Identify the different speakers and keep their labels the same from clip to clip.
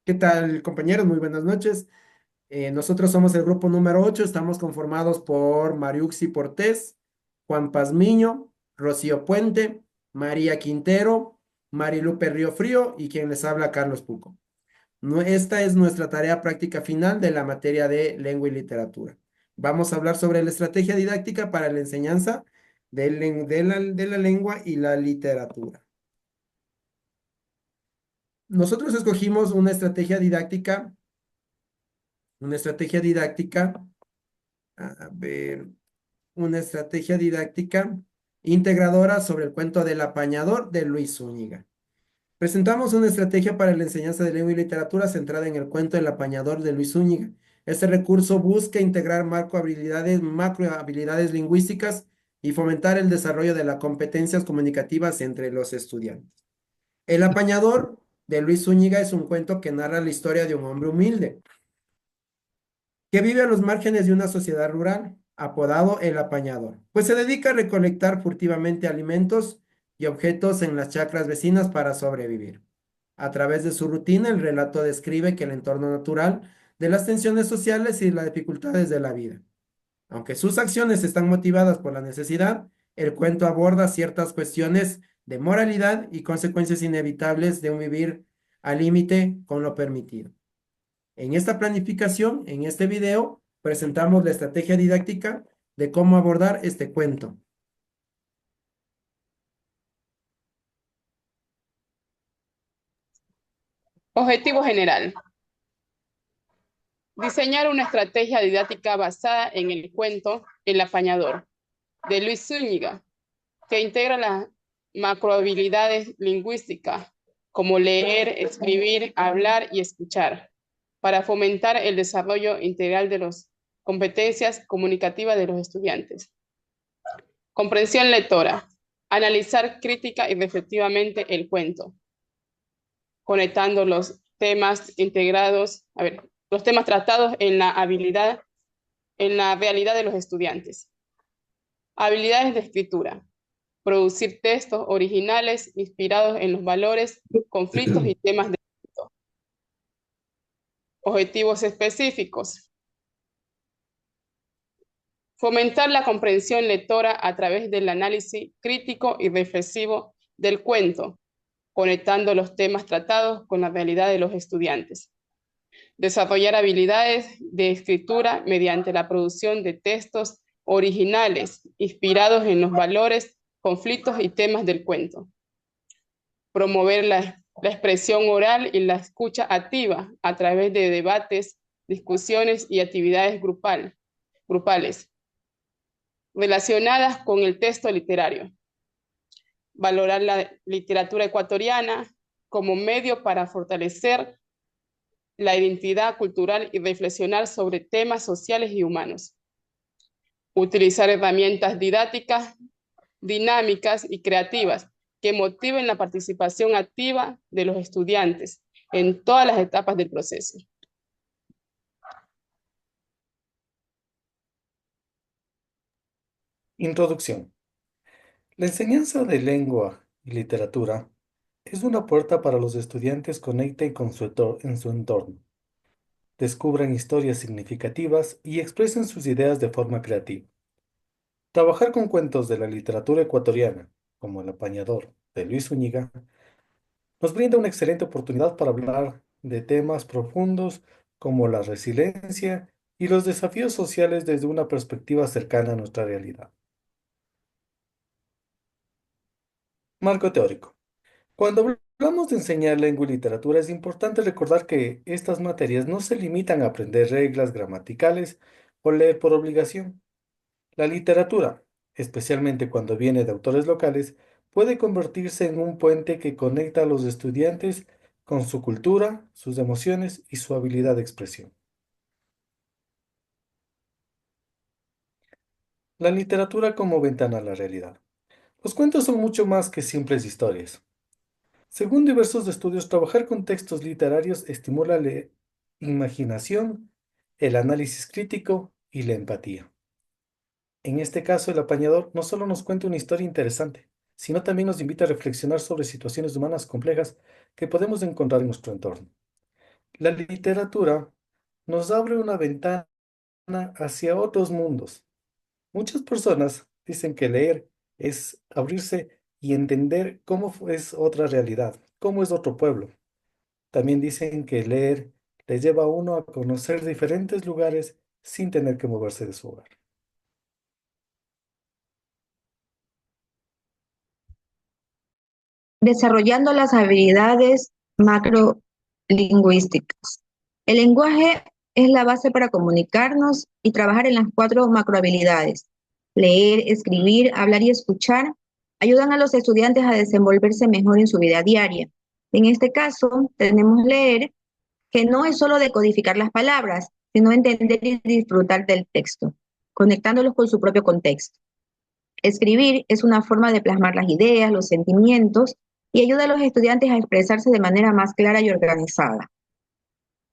Speaker 1: ¿Qué tal, compañeros? Muy buenas noches. Nosotros somos el grupo número 8. Estamos conformados por Mariuxi Portés, Juan Pazmiño, Rocío Puente, María Quintero, Marilupe Río Frío y quien les habla, Carlos Puco. Esta es nuestra tarea práctica final de la materia de lengua y literatura. Vamos a hablar sobre la estrategia didáctica para la enseñanza de la lengua y la literatura. Nosotros escogimos una estrategia didáctica, a ver, una estrategia didáctica integradora sobre el cuento del apañador de Luis Zúñiga. Presentamos una estrategia para la enseñanza de lengua y literatura centrada en el cuento del apañador de Luis Zúñiga. Este recurso busca integrar macrohabilidades lingüísticas y fomentar el desarrollo de las competencias comunicativas entre los estudiantes. El apañador de Luis Zúñiga es un cuento que narra la historia de un hombre humilde que vive a los márgenes de una sociedad rural, apodado el apañador, pues se dedica a recolectar furtivamente alimentos y objetos en las chacras vecinas para sobrevivir. A través de su rutina, el relato describe que el entorno natural de las tensiones sociales y las dificultades de la vida. Aunque sus acciones están motivadas por la necesidad, el cuento aborda ciertas cuestiones de moralidad y consecuencias inevitables de un vivir al límite con lo permitido. En esta planificación, en este video, presentamos la estrategia didáctica de cómo abordar este cuento.
Speaker 2: Objetivo general. Diseñar una estrategia didáctica basada en el cuento El apañador, de Luis Zúñiga, que integra las macrohabilidades lingüísticas, como leer, escribir, hablar y escuchar, para fomentar el desarrollo integral de las competencias comunicativas de los estudiantes. Comprensión lectora. Analizar crítica y reflexivamente el cuento, conectando los temas integrados, los temas tratados en la realidad de los estudiantes. Habilidades de escritura. Producir textos originales inspirados en los valores, conflictos y temas de éxito. Objetivos específicos. Fomentar la comprensión lectora a través del análisis crítico y reflexivo del cuento, conectando los temas tratados con la realidad de los estudiantes. Desarrollar habilidades de escritura mediante la producción de textos originales inspirados en los valores, conflictos y temas del cuento. Promover la expresión oral y la escucha activa a través de debates, discusiones y actividades grupales relacionadas con el texto literario. Valorar la literatura ecuatoriana como medio para fortalecer la identidad cultural y reflexionar sobre temas sociales y humanos. Utilizar herramientas didácticas, dinámicas y creativas que motiven la participación activa de los estudiantes en todas las etapas del proceso.
Speaker 3: Introducción. La enseñanza de lengua y literatura es una puerta para los estudiantes conecten con en su entorno, descubran historias significativas y expresen sus ideas de forma creativa. Trabajar con cuentos de la literatura ecuatoriana, como El apañador de Luis Zúñiga, nos brinda una excelente oportunidad para hablar de temas profundos como la resiliencia y los desafíos sociales desde una perspectiva cercana a nuestra realidad. Marco teórico. Cuando hablamos de enseñar lengua y literatura, es importante recordar que estas materias no se limitan a aprender reglas gramaticales o leer por obligación. La literatura, especialmente cuando viene de autores locales, puede convertirse en un puente que conecta a los estudiantes con su cultura, sus emociones y su habilidad de expresión. La literatura como ventana a la realidad. Los cuentos son mucho más que simples historias. Según diversos estudios, trabajar con textos literarios estimula la imaginación, el análisis crítico y la empatía. En este caso, el apañador no solo nos cuenta una historia interesante, sino también nos invita a reflexionar sobre situaciones humanas complejas que podemos encontrar en nuestro entorno. La literatura nos abre una ventana hacia otros mundos. Muchas personas dicen que leer es abrirse y entender es otra realidad, cómo es otro pueblo. También dicen que leer le lleva a uno a conocer diferentes lugares sin tener que moverse de su hogar.
Speaker 4: Desarrollando las habilidades macrolingüísticas. El lenguaje es la base para comunicarnos y trabajar en las 4 macrohabilidades. Leer, escribir, hablar y escuchar ayudan a los estudiantes a desenvolverse mejor en su vida diaria. En este caso, tenemos leer, que no es solo decodificar las palabras, sino entender y disfrutar del texto, conectándolos con su propio contexto. Escribir es una forma de plasmar las ideas, los sentimientos y ayuda a los estudiantes a expresarse de manera más clara y organizada.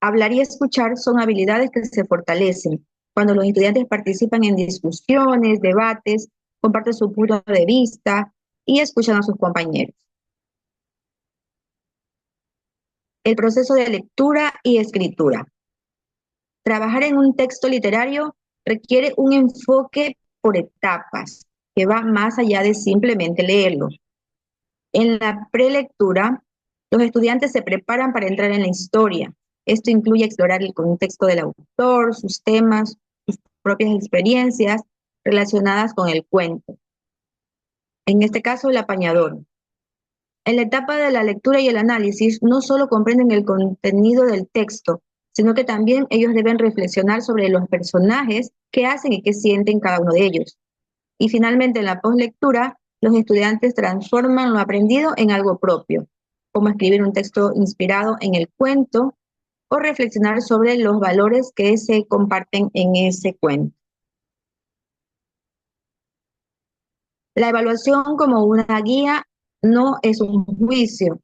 Speaker 4: Hablar y escuchar son habilidades que se fortalecen cuando los estudiantes participan en discusiones, debates, comparten su punto de vista y escuchan a sus compañeros. El proceso de lectura y escritura. Trabajar en un texto literario requiere un enfoque por etapas que va más allá de simplemente leerlo. En la prelectura, los estudiantes se preparan para entrar en la historia. Esto incluye explorar el contexto del autor, sus temas, sus propias experiencias relacionadas con el cuento. En este caso, el apañador. En la etapa de la lectura y el análisis, no solo comprenden el contenido del texto, sino que también ellos deben reflexionar sobre los personajes, qué hacen y qué sienten cada uno de ellos. Y finalmente, en la postlectura, los estudiantes transforman lo aprendido en algo propio, como escribir un texto inspirado en el cuento o reflexionar sobre los valores que se comparten en ese cuento. La evaluación como una guía no es un juicio.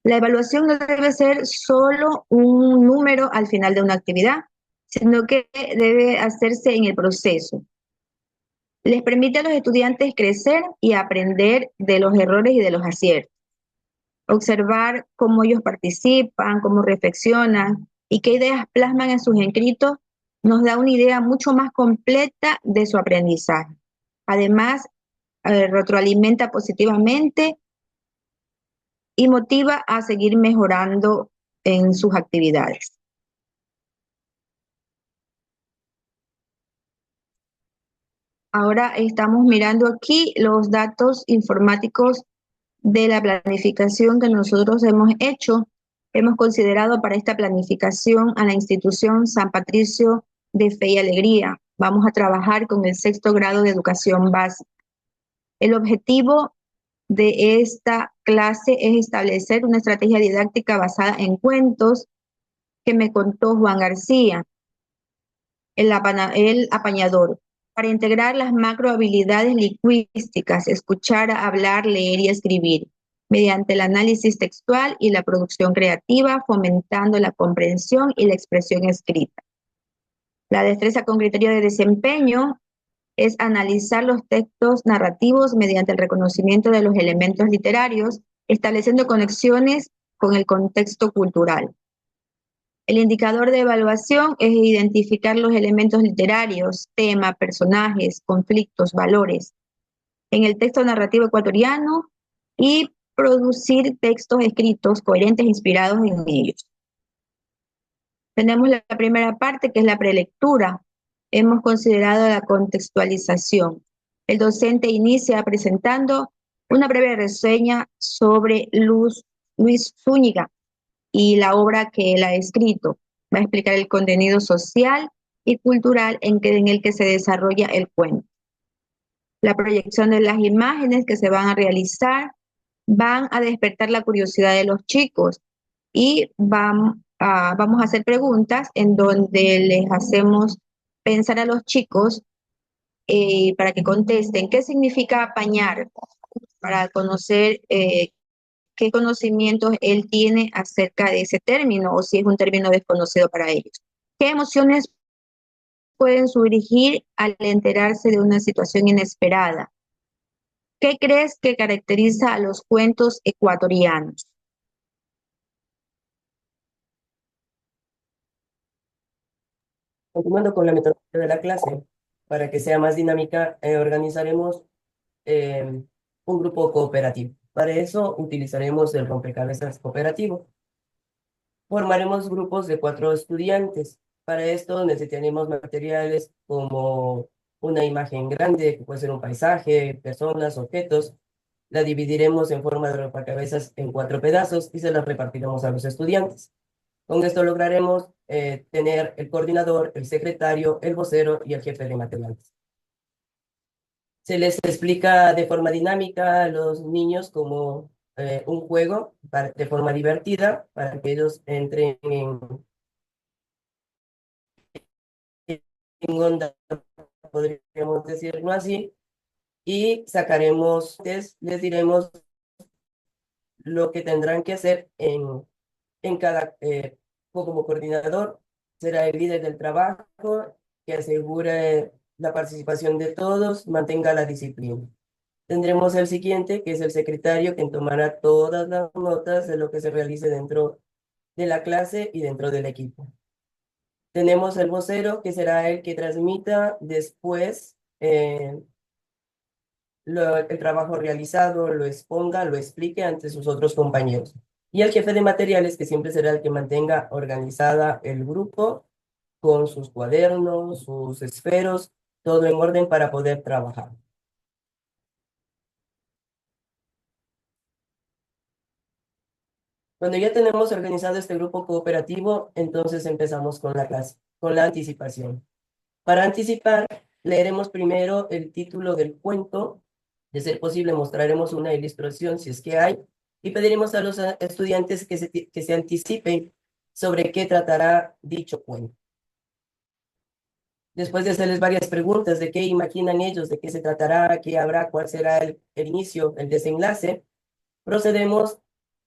Speaker 4: La evaluación no debe ser solo un número al final de una actividad, sino que debe hacerse en el proceso. Les permite a los estudiantes crecer y aprender de los errores y de los aciertos. Observar cómo ellos participan, cómo reflexionan y qué ideas plasman en sus escritos nos da una idea mucho más completa de su aprendizaje. Además, retroalimenta positivamente y motiva a seguir mejorando en sus actividades. Ahora estamos mirando aquí los datos informáticos de la planificación que nosotros hemos hecho. Hemos considerado para esta planificación a la institución San Patricio de Fe y Alegría. Vamos a trabajar con el 6º grado de educación básica. El objetivo de esta clase es establecer una estrategia didáctica basada en cuentos que me contó Juan García, el apañador, para integrar las macrohabilidades lingüísticas, escuchar, hablar, leer y escribir, mediante el análisis textual y la producción creativa, fomentando la comprensión y la expresión escrita. La destreza con criterio de desempeño es analizar los textos narrativos mediante el reconocimiento de los elementos literarios, estableciendo conexiones con el contexto cultural. El indicador de evaluación es identificar los elementos literarios, tema, personajes, conflictos, valores en el texto narrativo ecuatoriano y producir textos escritos coherentes e inspirados en ellos. Tenemos la primera parte, que es la prelectura. Hemos considerado la contextualización. El docente inicia presentando una breve reseña sobre Luis Zúñiga y la obra que él ha escrito. Va a explicar el contenido social y cultural en el que se desarrolla el cuento. La proyección de las imágenes que se van a realizar van a despertar la curiosidad de los chicos y vamos a hacer preguntas en donde les hacemos pensar a los chicos para que contesten qué significa apañar, para conocer qué conocimientos él tiene acerca de ese término o si es un término desconocido para ellos. ¿Qué emociones pueden surgir al enterarse de una situación inesperada? ¿Qué crees que caracteriza a los cuentos ecuatorianos?
Speaker 5: Continuando con la metodología de la clase, para que sea más dinámica, organizaremos un grupo cooperativo. Para eso utilizaremos el rompecabezas cooperativo. Formaremos grupos de 4 estudiantes. Para esto necesitaremos materiales como una imagen grande, que puede ser un paisaje, personas, objetos. La dividiremos en forma de rompecabezas en 4 pedazos y se las repartiremos a los estudiantes. Con esto lograremos tener el coordinador, el secretario, el vocero y el jefe de materiales. Se les explica de forma dinámica a los niños como un juego de forma divertida para que ellos entren en onda, podríamos decirlo así, y sacaremos, les diremos lo que tendrán que hacer en cada, como coordinador, será el líder del trabajo, que asegure la participación de todos, mantenga la disciplina. Tendremos el siguiente, que es el secretario, quien tomará todas las notas de lo que se realice dentro de la clase y dentro del equipo. Tenemos el vocero, que será el que transmita después el trabajo realizado, lo exponga, lo explique ante sus otros compañeros. Y el jefe de materiales, que siempre será el que mantenga organizada el grupo con sus cuadernos, sus esferos, todo en orden para poder trabajar. Cuando ya tenemos organizado este grupo cooperativo, entonces empezamos con la clase, con la anticipación. Para anticipar, leeremos primero el título del cuento. De ser posible, mostraremos una ilustración si es que hay, y pediremos a los estudiantes que se anticipen sobre qué tratará dicho cuento. Después de hacerles varias preguntas de qué imaginan ellos, de qué se tratará, qué habrá, cuál será el inicio, el desenlace, procedemos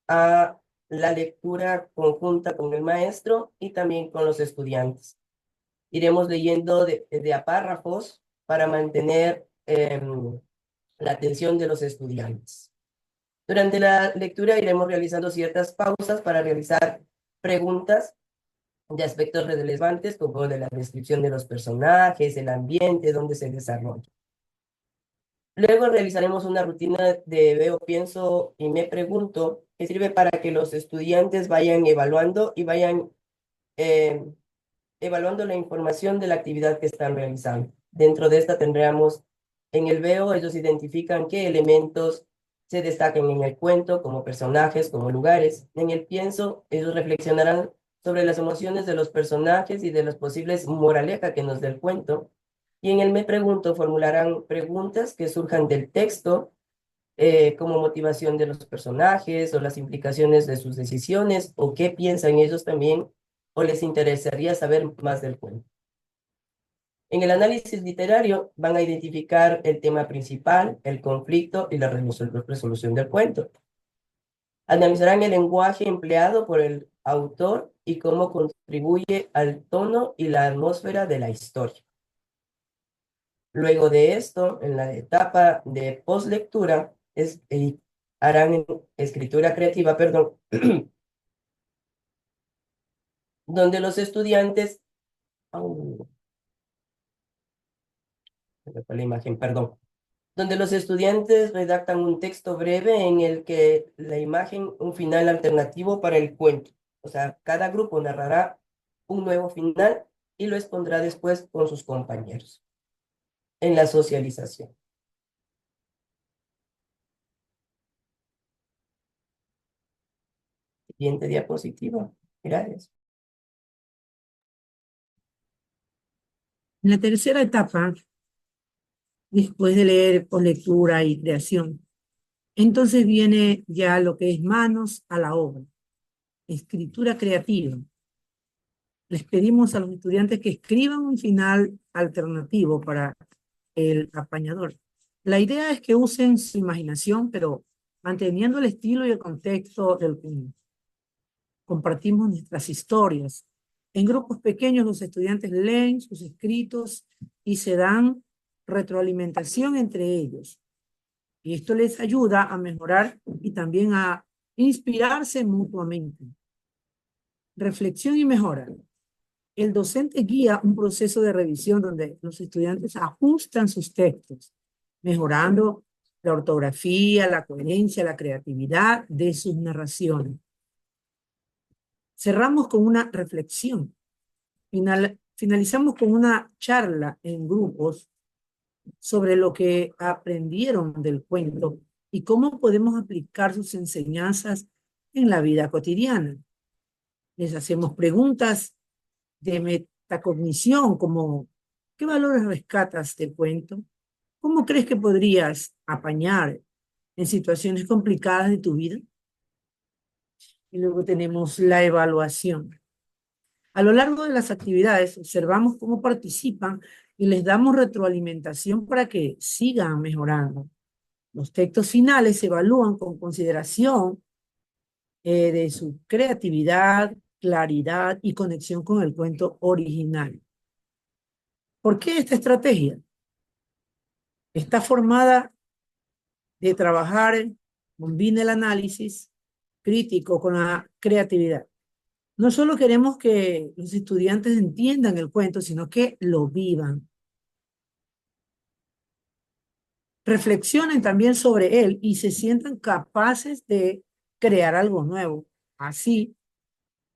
Speaker 5: a la lectura conjunta con el maestro y también con los estudiantes. Iremos leyendo de a párrafos para mantener la atención de los estudiantes. Durante la lectura iremos realizando ciertas pausas para realizar preguntas de aspectos relevantes, como de la descripción de los personajes, el ambiente, donde se desarrolla. Luego realizaremos una rutina de veo, pienso y me pregunto, que sirve para que los estudiantes vayan evaluando y vayan evaluando la información de la actividad que están realizando. Dentro de esta tendremos en el veo, ellos identifican qué elementos se destacan en el cuento, como personajes, como lugares. En el pienso, ellos reflexionarán sobre las emociones de los personajes y de las posibles moralejas que nos dé el cuento. Y en el me pregunto, formularán preguntas que surjan del texto, como motivación de los personajes o las implicaciones de sus decisiones, o qué piensan ellos también, o les interesaría saber más del cuento. En el análisis literario van a identificar el tema principal, el conflicto y la resolución del cuento. Analizarán el lenguaje empleado por el autor y cómo contribuye al tono y la atmósfera de la historia. Luego de esto, en la etapa de postlectura, harán escritura creativa, perdón, donde los estudiantes... la imagen, perdón. Donde los estudiantes redactan un texto breve en el que la imagen, un final alternativo para el cuento. O sea, cada grupo narrará un nuevo final y lo expondrá después con sus compañeros en la socialización. Siguiente diapositiva. Gracias.
Speaker 6: En la tercera etapa, después de leer por lectura y creación, entonces viene ya lo que es manos a la obra, escritura creativa. Les pedimos a los estudiantes que escriban un final alternativo para el apañador. La idea es que usen su imaginación, pero manteniendo el estilo y el contexto del cuento. Compartimos nuestras historias. En grupos pequeños los estudiantes leen sus escritos y se dan retroalimentación entre ellos. Y esto les ayuda a mejorar y también a inspirarse mutuamente. Reflexión y mejora. el docente guía un proceso de revisión donde los estudiantes ajustan sus textos, mejorando la ortografía, la coherencia, la creatividad de sus narraciones. Cerramos con una reflexión. Finalizamos con una charla en grupos sobre lo que aprendieron del cuento y cómo podemos aplicar sus enseñanzas en la vida cotidiana. Les hacemos preguntas de metacognición, como ¿qué valores rescatas del cuento? ¿Cómo crees que podrías apañar en situaciones complicadas de tu vida? Y luego tenemos la evaluación. A lo largo de las actividades observamos cómo participan y les damos retroalimentación para que sigan mejorando. Los textos finales se evalúan con consideración de su creatividad, claridad y conexión con el cuento original. ¿Por qué esta estrategia? Está formada de trabajar, combina el análisis crítico con la creatividad. No solo queremos que los estudiantes entiendan el cuento, sino que lo vivan. Reflexionen también sobre él y se sientan capaces de crear algo nuevo. Así,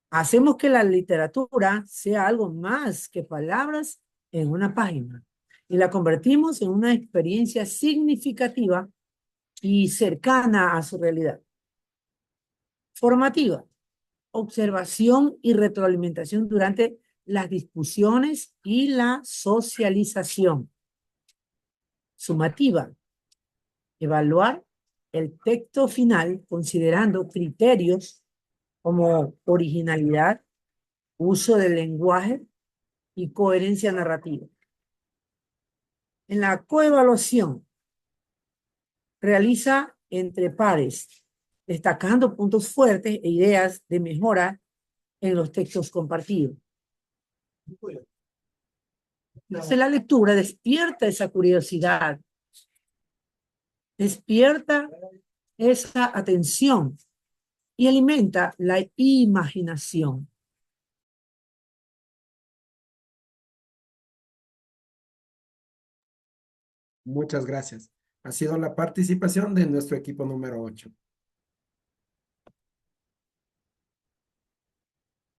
Speaker 6: hacemos que la literatura sea algo más que palabras en una página y la convertimos en una experiencia significativa y cercana a su realidad. Formativa, observación y retroalimentación durante las discusiones y la socialización. Sumativa, evaluar el texto final considerando criterios como originalidad, uso del lenguaje y coherencia narrativa. En la coevaluación, realiza entre pares, destacando puntos fuertes e ideas de mejora en los textos compartidos. Entonces la lectura despierta esa curiosidad, despierta esa atención y alimenta la imaginación.
Speaker 1: Muchas gracias. Ha sido la participación de nuestro equipo número 8.